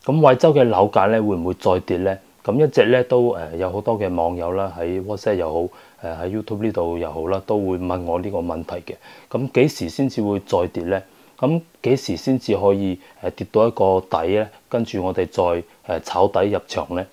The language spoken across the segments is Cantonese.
咁惠州嘅樓價咧會唔會再跌呢？咁一直咧都有好多嘅網友啦，喺 WhatsApp 又好，喺 YouTube 呢度又好啦，都會問我呢個問題嘅。咁幾時先至會再跌呢？咁幾時先至可以跌到一個底咧？跟住我哋再炒底入場呢？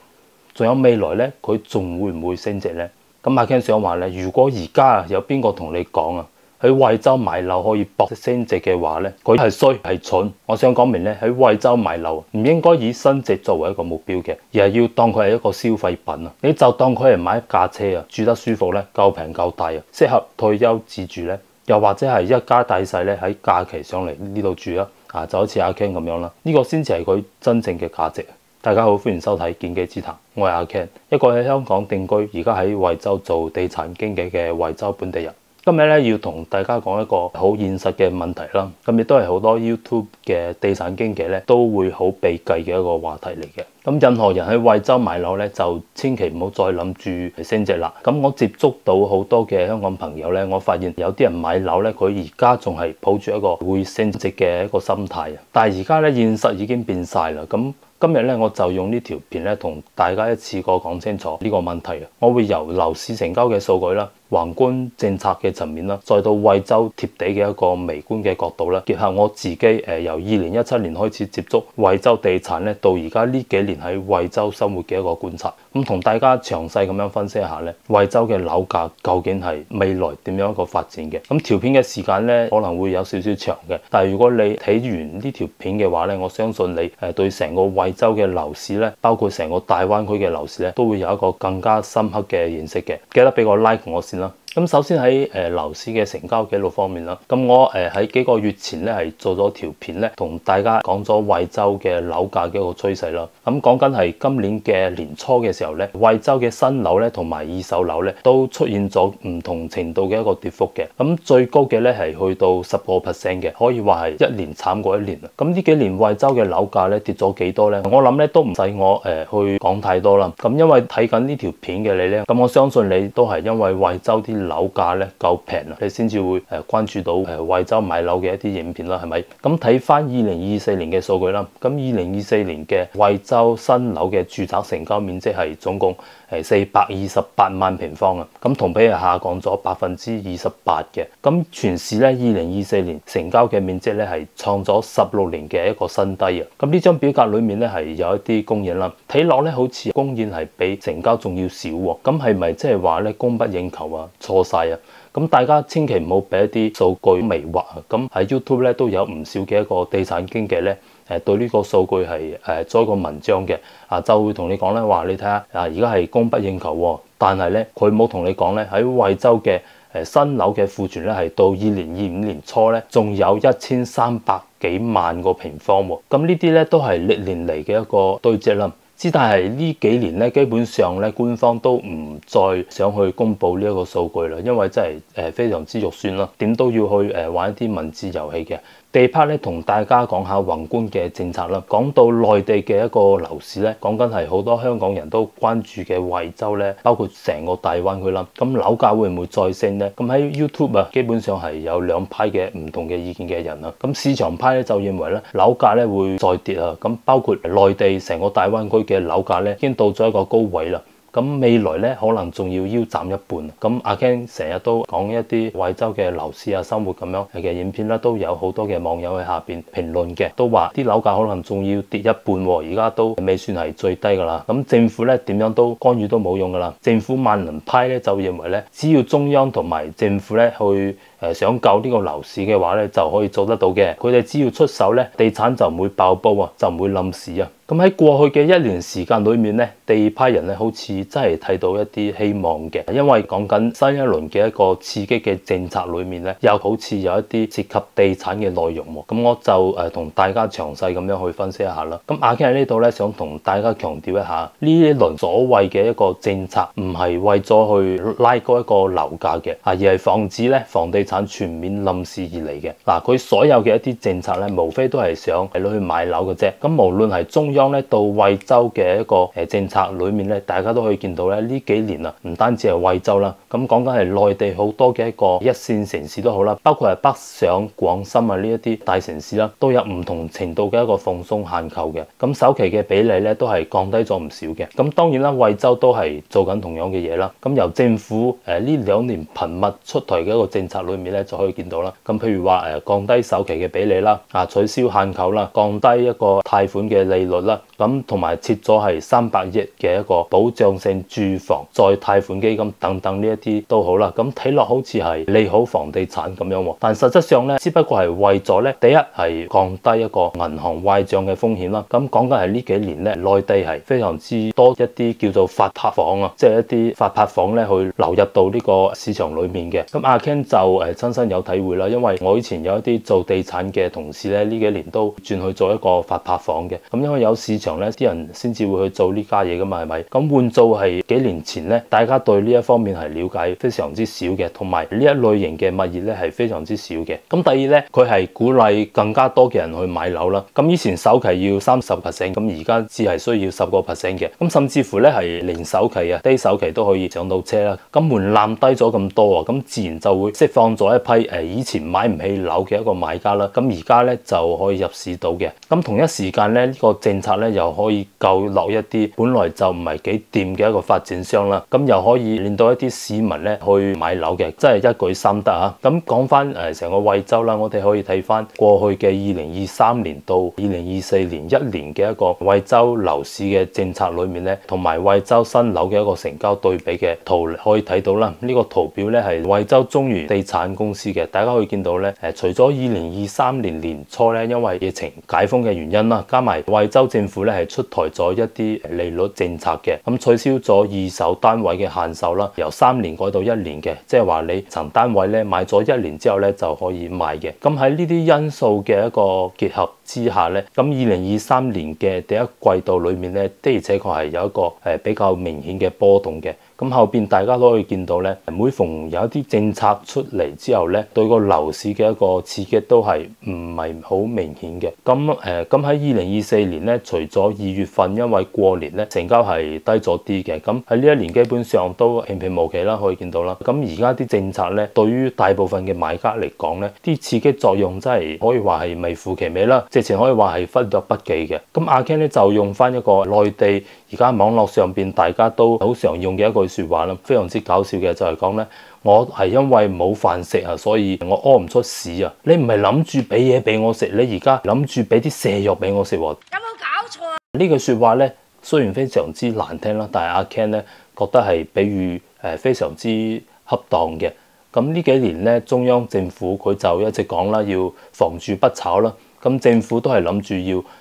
仲有未來咧，佢仲會唔會升值呢？咁阿 Ken 想話咧，如果而家有邊個同你講啊，喺惠州買樓可以博升值嘅話咧，佢係衰係蠢。我想講明咧，喺惠州買樓唔應該以升值作為一個目標嘅，而係要當佢係一個消費品啊！你就當佢係買一架車啊，住得舒服咧，夠平夠大啊，適合退休自住咧，又或者係一家大細咧喺假期上嚟呢度住啦，就好似阿 Ken 咁樣啦，呢個先至係佢真正嘅價值。大家好，歡迎收睇見機之談，我係阿 Ken，一個喺香港定居，而家喺惠州做地產經紀嘅惠州本地人。今日咧要同大家講一個好現實嘅問題啦，咁亦都係好多 YouTube 嘅地產經紀咧都會好避忌嘅一個話題嚟嘅。咁任何人喺惠州買樓咧，就千祈唔好再諗住升值啦。咁我接觸到好多嘅香港朋友咧，我發現有啲人買樓咧，佢而家仲係抱住一個會升值嘅一個心態啊。但係而家咧現實已經變晒啦。咁今日咧我就用呢條片咧同大家一次過講清楚呢個問題啊。我會由樓市成交嘅數據啦、宏觀政策嘅層面啦，再到惠州貼地嘅一個微觀嘅角度啦，結合我自己由2017年開始接觸惠州地產咧，到而家呢幾年喺惠州生活嘅一個觀察，咁同大家詳細咁樣分析一下咧，惠州嘅樓價究竟係未來點樣一個發展嘅。咁條片嘅時間咧可能會有少少長嘅，但係如果你睇完呢條片嘅話咧，我相信你對成個惠州嘅樓市咧，包括成個大灣區嘅樓市咧，都會有一個更加深刻嘅認識嘅。記得俾個 like 我先啦。咁首先喺樓市嘅成交記錄方面啦，咁我喺幾個月前咧係做咗條片咧，同大家講咗惠州嘅樓價嘅一個趨勢啦。咁講緊係今年嘅年初嘅時候咧，惠州嘅新樓咧同埋二手樓咧都出現咗唔同程度嘅一個跌幅嘅。咁最高嘅咧係去到10%嘅，可以話係一年慘過一年啊。咁呢幾年惠州嘅樓價咧跌咗幾多咧？我諗咧都唔使我去講太多啦。咁因為睇緊呢條片嘅你咧，咁我相信你都係因為惠州啲樓價咧夠平啊，你先至會關注到惠州買樓嘅一啲影片啦，係咪？咁睇翻2024年嘅數據啦，咁2024年嘅惠州新樓嘅住宅成交面積係總共428萬平方啊，咁同比係下降咗28%嘅。咁全市咧2024年成交嘅面積咧係創咗16年嘅一個新低啊。咁呢張表格裏面咧係有一啲供應啦，睇落咧好似供應係比成交仲要少喎。咁係咪即係話咧供不應求啊？錯晒啊！咁大家千祈唔好俾一啲數據迷惑啊！咁喺 YouTube 咧都有唔少嘅一個地產經紀咧，對呢個數據係做一個文章嘅，就會同你講咧話，你睇下而家係供不應求喎，但係咧佢冇同你講咧喺惠州嘅新樓嘅庫存咧係到2025年初咧仲有1300幾萬個平方喎，咁呢啲咧都係歷年嚟嘅一個堆積啦。但係呢幾年咧，基本上咧，官方都唔再想去公布呢一個數據啦，因為真係非常之肉酸啦，點都要去玩一啲文字遊戲嘅。第二 part 咧，同大家講下宏觀嘅政策啦。講到內地嘅一個樓市咧，講緊係好多香港人都關注嘅惠州咧，包括成個大灣區啦。咁樓價會唔會再升咧？咁喺 YouTube 啊，基本上係有兩派嘅唔同嘅意見嘅人啦。咁市場派咧就認為咧，樓價咧會再跌啊。咁包括內地成個大灣區嘅樓價咧，已經到咗一個高位啦。咁未來咧可能仲要腰斬一半。咁阿 Ken 成日都講一啲惠州嘅樓市啊、生活咁樣嘅影片啦，都有好多嘅網友喺下邊評論嘅，都話啲樓價可能仲要跌一半喎，而家都未算係最低噶啦。咁政府咧點樣都干預都冇用噶啦。政府萬能派咧就認為咧，只要中央同埋政府咧去想救呢個樓市嘅話咧，就可以做得到嘅。佢哋只要出手咧，地產就唔會爆煲啊，就唔會冧市啊。咁喺過去嘅一年時間裏面咧，第二批人咧好似真係睇到一啲希望嘅，因為講緊新一輪嘅一個刺激嘅政策裏面咧，又好似有一啲涉及地產嘅內容喎。咁我就同大家詳細咁樣去分析一下啦。咁阿 Ken 喺呢度咧，想同大家強調一下，呢一輪所謂嘅一個政策唔係為咗去拉高一個樓價嘅，而係防止咧房地產全面冧市而嚟嘅。嗱，佢所有嘅一啲政策咧，無非都係想你去買樓嘅啫。咁無論係中央央咧到惠州嘅一個政策裏面咧，大家都可以見到咧呢幾年啊，唔單止係惠州啦，咁講緊係內地好多嘅一個一線城市都好啦，包括係北上廣深啊呢一啲大城市啦，都有唔同程度嘅一個放鬆限購嘅。咁首期嘅比例咧都係降低咗唔少嘅。咁當然啦，惠州都係做緊同樣嘅嘢啦。咁由政府呢2年頻密出台嘅一個政策裏面咧就可以見到啦。咁譬如話降低首期嘅比例啦，取消限購啦，降低一個貸款嘅利率啦，咁同埋設咗係300億嘅一個保障性住房再貸款基金等等呢一啲都好啦。咁睇落好似係利好房地產咁樣喎，但實質上咧只不過係為咗咧第一係降低一個銀行壞賬嘅風險啦。咁講緊係呢幾年咧內地係非常之多一啲叫做發拍房啊，即係一啲發拍房咧去流入到呢個市場裏面嘅。咁阿 Ken 就親身有體會啦，因為我以前有一啲做地產嘅同事咧呢幾年都轉去做一個發拍房嘅。咁因為有市場咧，啲人先至會去做呢家嘢噶嘛，係咪？咁換做係幾年前咧，大家對呢一方面係了解非常之少嘅，同埋呢一類型嘅物業咧係非常之少嘅。咁第二咧，佢係鼓勵更加多嘅人去買樓啦。咁以前首期要30%，咁而家只係需要10%嘅。咁甚至乎咧係零首期啊，低首期都可以上到車啦。咁門檻低咗咁多啊，咁自然就會釋放咗一批以前買唔起樓嘅一個買家啦。咁而家咧就可以入市到嘅。咁同一時間咧呢個政策咧又可以救落一啲本來就唔係幾掂嘅一個發展商啦。咁又可以令到一啲市民咧去買樓嘅，真係一舉三得啊！咁講翻成個惠州啦，我哋可以睇翻過去嘅2023年到2024年1年嘅一個惠州樓市嘅政策裏面咧，同埋惠州新樓嘅一個成交對比嘅圖可以睇到啦。呢個圖表咧係惠州中原地產公司嘅，大家可以見到咧除咗2023年年初咧因為疫情解封嘅原因啦，加埋惠州政府咧係出台咗一啲利率政策嘅，咁取消咗二手單位嘅限售啦，由3年改到1年嘅，即係話你層單位咧買咗1年之後咧就可以賣嘅。咁喺呢啲因素嘅一個結合之下咧，咁2023年嘅第一季度裏面咧的而且確係有一個比較明顯嘅波動嘅。咁後邊大家都可以見到咧，每逢有一啲政策出嚟之後咧，對個樓市嘅一個刺激都係唔係好明顯嘅。咁喺2024年咧，除咗2月份因為過年咧成交係低咗啲嘅，咁喺呢一年基本上都平平無奇啦，可以見到啦。咁而家啲政策咧，對於大部分嘅買家嚟講咧，啲刺激作用真係可以話係微乎其微啦，直情可以話係忽略不計嘅。咁阿 Ken 咧就用翻一個內地而家網絡上邊大家都好常用嘅一句說話啦，非常之搞笑嘅就係講咧，我係因為冇飯食啊，所以我屙唔出屎啊！你唔係諗住俾嘢俾我食，你而家諗住俾啲瀉藥俾我食喎？有冇搞錯啊？呢句說話咧，雖然非常之難聽啦，但係阿 Ken 咧覺得係比喻非常之恰當嘅。咁呢幾年咧，中央政府佢就一直講啦，要房住不炒啦。咁政府都係諗住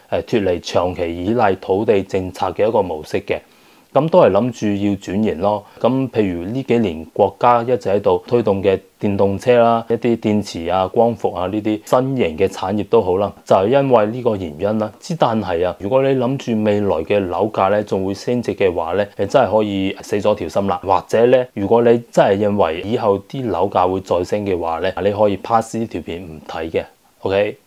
要脫離長期依賴土地政策嘅一個模式嘅。咁都係諗住要轉型咯。咁譬如呢幾年國家一直喺度推動嘅電動車啦，一啲電池啊、光伏啊呢啲新型嘅產業都好啦，就係因為呢個原因啦。之但係啊，如果你諗住未來嘅樓價咧仲會升值嘅話咧，你真係可以死咗條心啦。或者咧，如果你真係認為以後啲樓價會再升嘅話咧，你可以 pass 呢條片唔睇嘅。OK。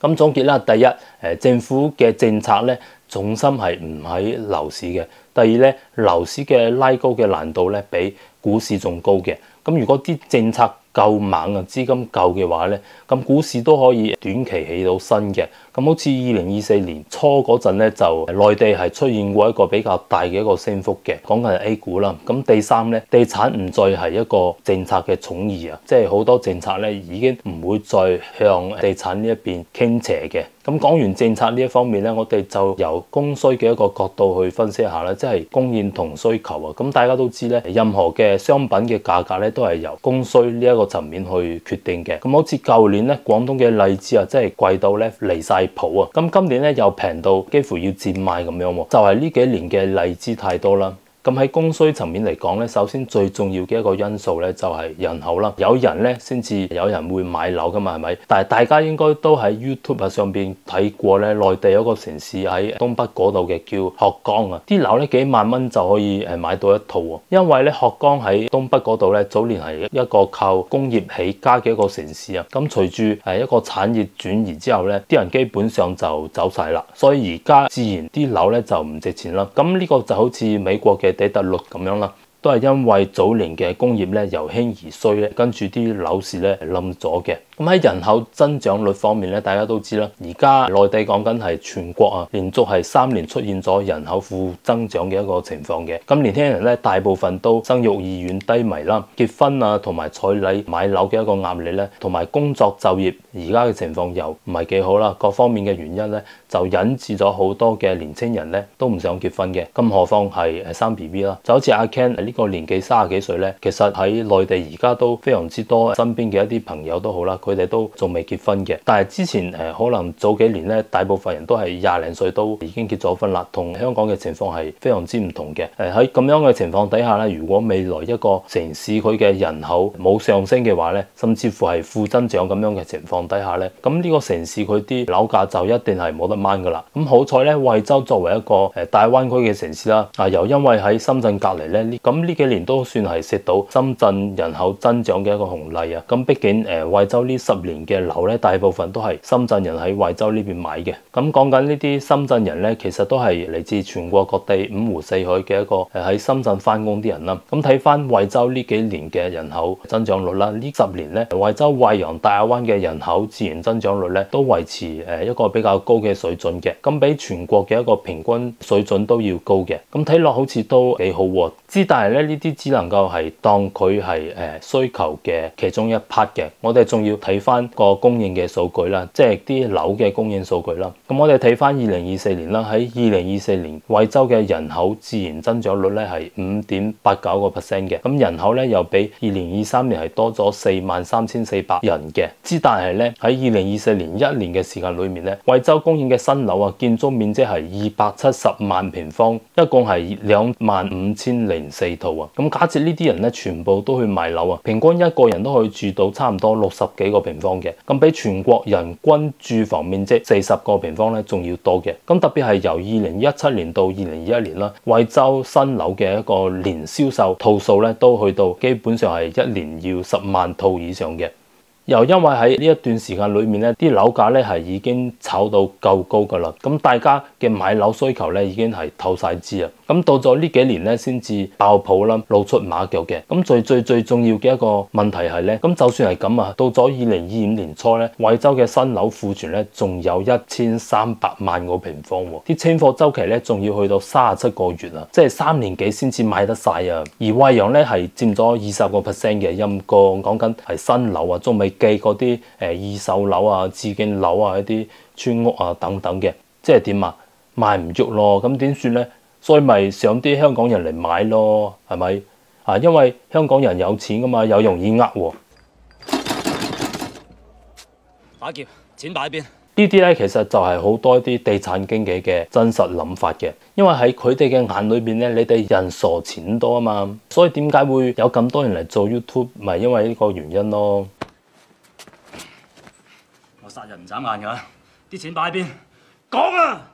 咁總結啦，第一，政府嘅政策咧，重心係唔喺樓市嘅。第二咧，樓市嘅拉高嘅難度咧，比股市仲高嘅。咁如果啲政策夠猛啊，資金夠嘅話咧，咁股市都可以短期起到身嘅。咁好似2024年初嗰陣咧，就內地係出現過一個比較大嘅一個升幅嘅，講緊係 A 股啦。咁第三咧，地產唔再係一個政策嘅寵兒啊，即係好多政策咧已經唔會再向地產呢一邊傾斜嘅。咁講完政策呢一方面咧，我哋就由供需嘅一個角度去分析一下啦，即係供應同需求啊。咁大家都知咧，任何嘅商品嘅價格咧都係由供需呢一個層面去決定嘅。咁好似舊年咧，廣東嘅荔枝啊，真係貴到咧離晒譜啊！咁今年咧又平到幾乎要賤賣咁樣喎，就係呢幾年嘅荔枝太多啦。咁喺供需層面嚟講咧，首先最重要嘅一個因素咧就係人口啦。有人咧先至有人會買樓噶嘛，係咪？但係大家應該都喺 YouTube 上邊睇過咧，內地有一個城市喺東北嗰度嘅叫鶴崗啊，啲樓咧幾萬蚊就可以買到一套喎。因為咧鶴崗喺東北嗰度咧，早年係一個靠工業起家嘅一個城市啊。咁隨住一個產業轉移之後咧，啲人基本上就走晒啦，所以而家自然啲樓咧就唔值錢啦。咁呢個就好似美國嘅底特律咁樣啦。都係因為早年嘅工業咧由興而衰咧，跟住啲樓市咧冧咗嘅。咁喺人口增長率方面咧，大家都知啦，而家內地講緊係全國啊，連續係3年出現咗人口負增長嘅一個情況嘅。咁年輕人咧大部分都生育意願低迷啦，結婚啊同埋彩禮買樓嘅一個壓力咧，同埋工作就業而家嘅情況又唔係幾好啦，各方面嘅原因咧就引致咗好多嘅年輕人咧都唔想結婚嘅，更何況係生 BB 啦。就好似阿 Ken 呢個年紀30幾歲咧，其實喺內地而家都非常之多身邊嘅一啲朋友都好啦，佢哋都仲未結婚嘅。但係之前可能早幾年咧，大部分人都係20零歲都已經結咗婚啦，同香港嘅情況係非常之唔同嘅。喺咁樣嘅情況底下咧，如果未來一個城市佢嘅人口冇上升嘅話咧，甚至乎係負增長咁樣嘅情況底下咧，咁呢個城市佢啲樓價就一定係冇得掹噶啦。咁好彩咧，惠州作為一個大灣區嘅城市啦，又因為喺深圳隔離咧，咁呢幾年都算係食到深圳人口增長嘅一個紅利啊。咁畢竟惠州呢10年嘅樓咧，大部分都係深圳人喺惠州呢邊買嘅。咁講緊呢啲深圳人咧，其實都係嚟自全國各地五湖四海嘅一個喺深圳翻工啲人啦。咁睇翻惠州呢幾年嘅人口增長率啦，呢10年咧，惠州惠陽大亞灣嘅人口自然增長率咧都維持一個比較高嘅水準嘅。咁比全國嘅一個平均水準都要高嘅。咁睇落好似都幾好喎。但係咧呢啲只能夠係當佢係需求嘅其中一 part 嘅。我哋仲要睇翻個供應嘅數據啦，即係啲樓嘅供應數據啦。咁我哋睇翻2024年啦，喺2024年惠州嘅人口自然增長率咧係5.89%嘅。咁人口咧又比2023年係多咗43,400人嘅。但係咧喺2024年1年嘅時間裏面咧，惠州供應嘅新樓啊，建築面積係270萬平方，一共係25,004套啊。咁假設呢啲人咧全部都去買樓啊，平均一個人都可以住到差唔多60幾個平方嘅。咁比全國人均住房面積40個平方咧仲要多嘅。咁特別係由2017年到2021年啦，惠州新樓嘅一個年銷售套數咧都去到基本上係一年要10萬套以上嘅。又因為喺呢一段時間裏面咧，啲樓價咧係已經炒到夠高噶啦，咁大家嘅買樓需求咧已經係透晒支啊。咁到咗呢幾年咧先至爆泡啦，露出馬腳嘅。咁最重要嘅一個問題係咧，咁就算係咁啊，到咗2025年初咧，惠州嘅新樓庫存咧仲有1300萬個平方喎，啲清貨周期咧仲要去到37個月啊，即係3年幾先至買得晒啊。而惠陽咧係佔咗20%嘅，陰公講緊係新樓啊，仲未計嗰啲二手樓啊、自建樓啊、一啲村屋啊等等嘅，即係點啊？賣唔喐咯，咁點算咧？所以咪上啲香港人嚟買咯，係咪啊？因為香港人有錢噶嘛，又容易呃喎。打劫，錢擺邊？呢啲咧其實就係好多啲地產經紀嘅真實諗法嘅，因為喺佢哋嘅眼裏邊咧，你哋人傻錢多啊嘛，所以點解會有咁多人嚟做 YouTube？咪因為呢個原因咯。我殺人唔眨眼㗎，啲錢擺邊？講啊！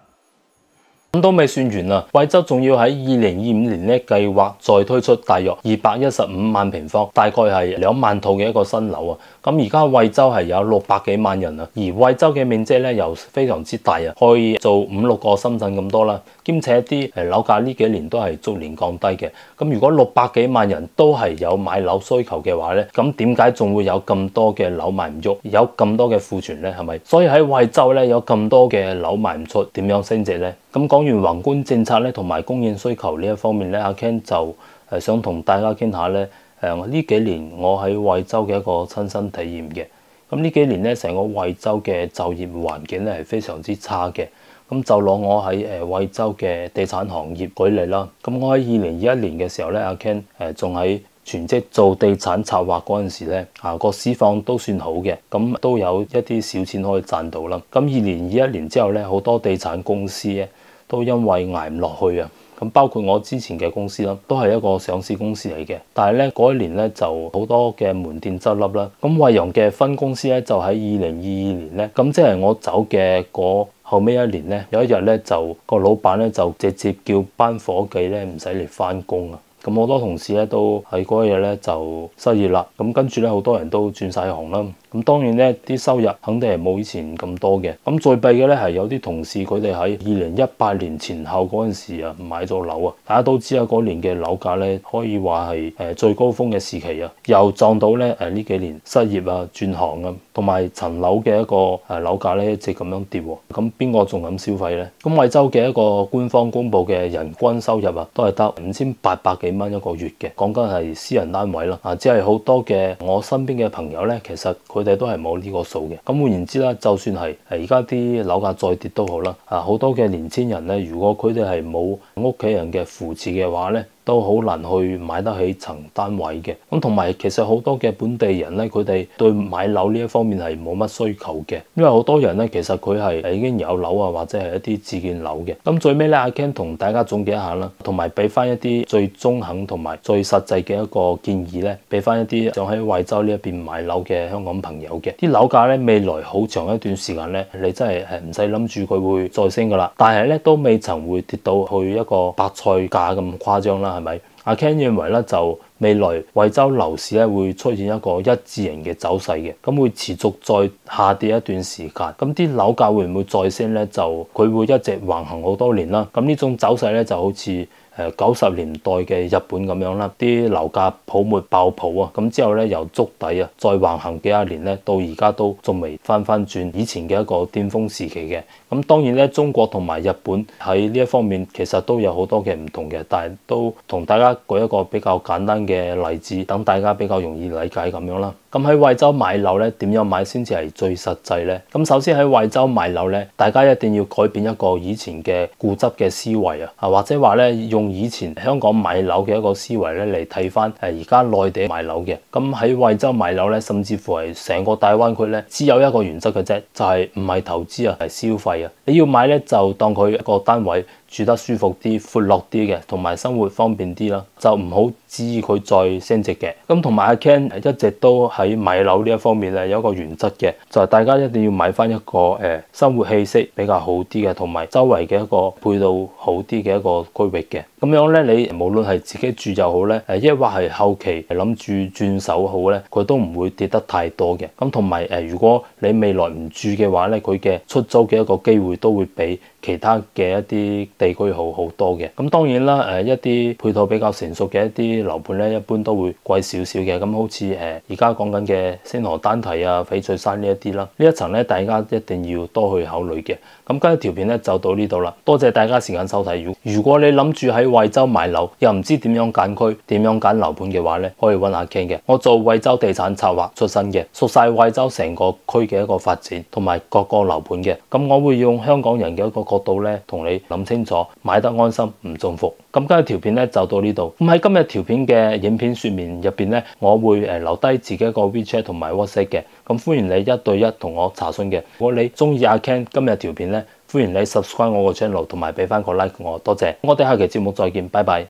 咁都未算完啊！惠州仲要喺2025年咧計劃再推出大約215萬平方，大概係2萬套嘅一個新樓啊！咁而家惠州係有600幾萬人啊，而惠州嘅面積咧又非常之大啊，可以做5-6個深圳咁多啦。兼且啲樓價呢幾年都係逐年降低嘅。咁如果600幾萬人都係有買樓需求嘅話咧，咁點解仲會有咁多嘅樓賣唔喐，有咁多嘅庫存咧？係咪？所以喺惠州咧有咁多嘅樓賣唔出，點樣升值咧？咁講完宏觀政策咧，同埋供應需求呢一方面咧，阿 Ken 就想同大家傾下咧。呢幾年我喺惠州嘅一個親身體驗嘅。咁呢幾年咧，成個惠州嘅就業環境咧係非常之差嘅。咁就攞我喺惠州嘅地產行業舉例啦。咁我喺2021年嘅時候咧，阿 Ken 仲喺全職做地產策劃嗰陣時咧，個市況都算好嘅，咁都有一啲小錢可以賺到啦。咁2021年之後咧，好多地產公司咧都因為捱唔落去啊，咁包括我之前嘅公司啦，都係一個上市公司嚟嘅。但係咧嗰一年咧就好多嘅門店執笠啦。咁惠陽嘅分公司咧就喺2022年咧，咁即係我走嘅嗰後尾一年咧，有一日咧就個老闆咧就直接叫班伙計咧唔使嚟返工啊。咁好多同事咧都喺嗰一日咧就失業啦。咁跟住咧好多人都轉晒行啦。咁當然咧啲收入肯定係冇以前咁多嘅。咁最弊嘅咧係有啲同事佢哋喺2018年前後嗰陣時啊買咗樓啊。大家都知啊，嗰年嘅樓價咧可以話係最高峰嘅時期啊，又撞到咧呢幾年失業啊、轉行啊，同埋層樓嘅一個樓價咧一直咁樣跌喎。咁邊個仲敢消費咧？咁惠州嘅一個官方公佈嘅人均收入啊，都係得5800幾蚊一個月嘅。講緊係私人單位啦，只係好多嘅我身邊嘅朋友咧，其實佢哋都係冇呢個數嘅。咁換言之啦，就算係而家啲樓價再跌都好啦，好多嘅年輕人咧，如果佢哋係冇屋企人嘅扶持嘅話咧，都好難去買得起層單位嘅。咁同埋其實好多嘅本地人咧，佢哋對買樓呢一方面係冇乜需求嘅，因為好多人咧其實佢係已經有樓啊，或者係一啲自建樓嘅。咁最尾咧，阿 Ken 同大家總結一下啦，同埋俾翻一啲最中肯同埋最實際嘅一個建議咧，俾翻一啲想喺惠州呢一邊買樓嘅香港朋友嘅。啲樓價咧未來好長一段時間咧，你真係唔使諗住佢會再升噶啦，但係咧都未曾會跌到去一個白菜價咁誇張啦。係咪？阿 Ken 認為咧，就未來惠州樓市咧會出現一個一字形嘅走勢嘅，咁會持續再下跌一段時間。咁啲樓價會唔會再升咧？就佢會一直橫行好多年啦。咁呢種走勢咧就好似90年代嘅日本咁樣啦，啲樓價泡沫爆泡啊，咁之後咧由築底啊，再橫行幾十年咧，到而家都仲未翻轉以前嘅一個巔峰時期嘅。咁當然咧，中國同埋日本喺呢一方面其實都有好多嘅唔同嘅，但係都同大家舉一個比較簡單嘅例子，等大家比較容易理解咁樣啦。咁喺惠州買樓咧，點樣買先至係最實際咧？咁首先喺惠州買樓咧，大家一定要改變一個以前嘅固執嘅思維啊，或者話咧用以前香港買樓嘅一個思維咧嚟睇翻而家內地買樓嘅。咁喺惠州買樓咧，甚至乎係成個大灣區咧，只有一個原則嘅啫，就係唔係投資啊，係消費啊。你要買咧，就當佢一個單位住得舒服啲、闊落啲嘅，同埋生活方便啲啦，就唔好指意佢再升值嘅。咁同埋阿 Ken 一直都喺買樓呢一方面咧有一個原則嘅，就係大家一定要買翻一個生活氣息比較好啲嘅，同埋周圍嘅一個配套好啲嘅一個區域嘅。咁樣咧，你無論係自己住又好咧，抑或係後期諗住轉手好咧，佢都唔會跌得太多嘅。咁同埋如果你未來唔住嘅話咧，佢嘅出租嘅一個機會都會比其他嘅一啲地區好多嘅。咁當然啦，一啲配套比較成熟嘅一啲樓盤咧，一般都會貴少少嘅。咁好似而家講緊嘅星河單體啊、翡翠山呢一啲啦，呢一層咧大家一定要多去考慮嘅。咁今日條片咧就到呢度啦，多謝大家時間收睇。如果你諗住喺惠州買樓，又唔知點樣揀區、點樣揀樓盤嘅話咧，可以揾阿 Ken嘅。我做惠州地產策劃出身嘅，熟晒惠州成個區嘅一個發展同埋各個樓盤嘅。咁我會用香港人嘅一個角度咧，同你諗清楚，買得安心唔中伏。咁今日條片咧就到呢度。咁喺今日條片嘅影片說明入邊咧，我會留低自己一個 WeChat 同埋 WhatsApp 嘅。咁歡迎你1對1同我查詢嘅。如果你中意阿 Ken 今日條片咧，歡迎你 subscribe 我個 channel 同埋俾翻個 like 我，多謝。我哋下期節目再見，拜拜。